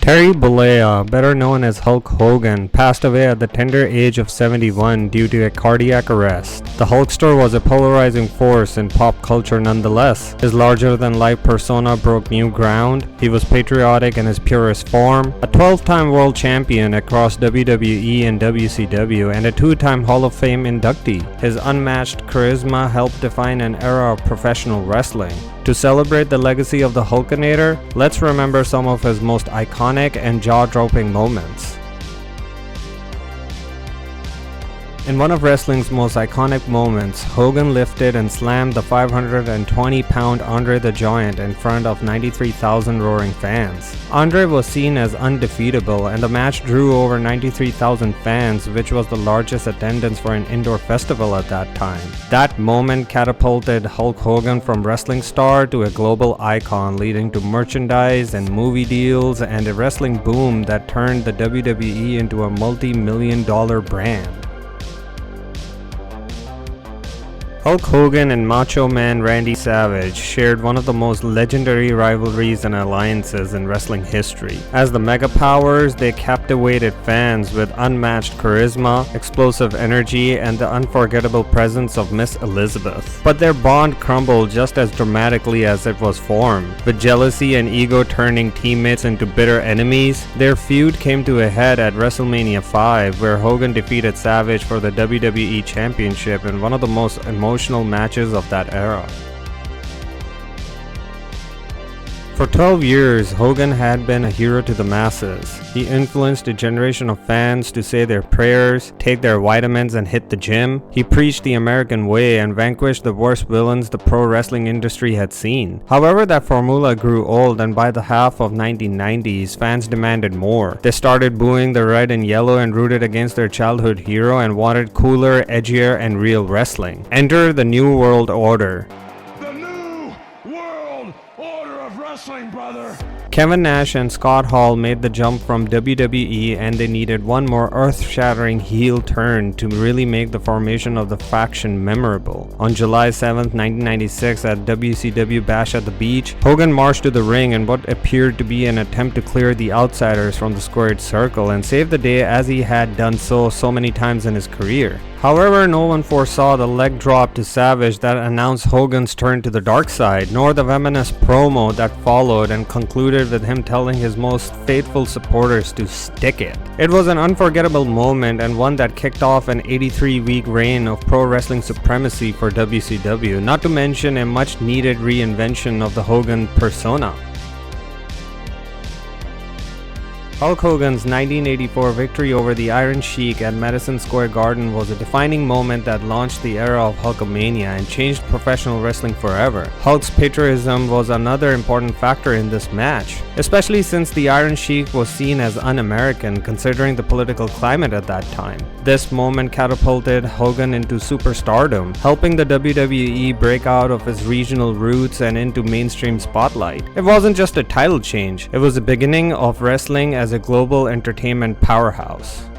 Terry Bollea, better known as Hulk Hogan, passed away at the tender age of 71 due to a cardiac arrest. The Hulkster was a polarizing force in pop culture nonetheless. His larger-than-life persona broke new ground. He was patriotic in his purest form, a 12-time world champion across WWE and WCW, and a 2-time Hall of Fame inductee. His unmatched charisma helped define an era of professional wrestling. To celebrate the legacy of the Hulkanator, let's remember some of his most iconic and jaw-dropping moments. In one of wrestling's most iconic moments, Hogan lifted and slammed the 520-pound Andre the Giant in front of 93,000 roaring fans. Andre was seen as undefeatable, and the match drew over 93,000 fans, which was the largest attendance for an indoor festival at that time. That moment catapulted Hulk Hogan from wrestling star to a global icon, leading to merchandise and movie deals and a wrestling boom that turned the WWE into a multi-million-dollar brand. Hulk Hogan and Macho Man Randy Savage shared one of the most legendary rivalries and alliances in wrestling history. As the mega powers, they captivated fans with unmatched charisma, explosive energy, and the unforgettable presence of Miss Elizabeth. But their bond crumbled just as dramatically as it was formed. With jealousy and ego turning teammates into bitter enemies, their feud came to a head at WrestleMania 5, where Hogan defeated Savage for the WWE Championship in one of the most emotional matches of that era. For 12 years, Hogan had been a hero to the masses. He influenced a generation of fans to say their prayers, take their vitamins, and hit the gym. He preached the American way and vanquished the worst villains the pro wrestling industry had seen. However, that formula grew old, and by the half of 1990s, fans demanded more. They started booing the red and yellow and rooted against their childhood hero and wanted cooler, edgier, and real wrestling. Enter the New World Order. Brother. Kevin Nash and Scott Hall made the jump from WWE, and they needed one more earth-shattering heel turn to really make the formation of the faction memorable. On July 7, 1996, at WCW Bash at the Beach, Hogan marched to the ring in what appeared to be an attempt to clear the outsiders from the squared circle and save the day, as he had done so many times in his career. However, no one foresaw the leg drop to Savage that announced Hogan's turn to the dark side, nor the venomous promo that followed and concluded with him telling his most faithful supporters to stick it. It was an unforgettable moment, and one that kicked off an 83-week reign of pro wrestling supremacy for WCW, not to mention a much needed reinvention of the Hogan persona. Hulk Hogan's 1984 victory over the Iron Sheik at Madison Square Garden was a defining moment that launched the era of Hulkamania and changed professional wrestling forever. Hulk's patriotism was another important factor in this match, especially since the Iron Sheik was seen as un-American considering the political climate at that time. This moment catapulted Hogan into superstardom, helping the WWE break out of its regional roots and into mainstream spotlight. It wasn't just a title change, it was the beginning of wrestling as a global entertainment powerhouse.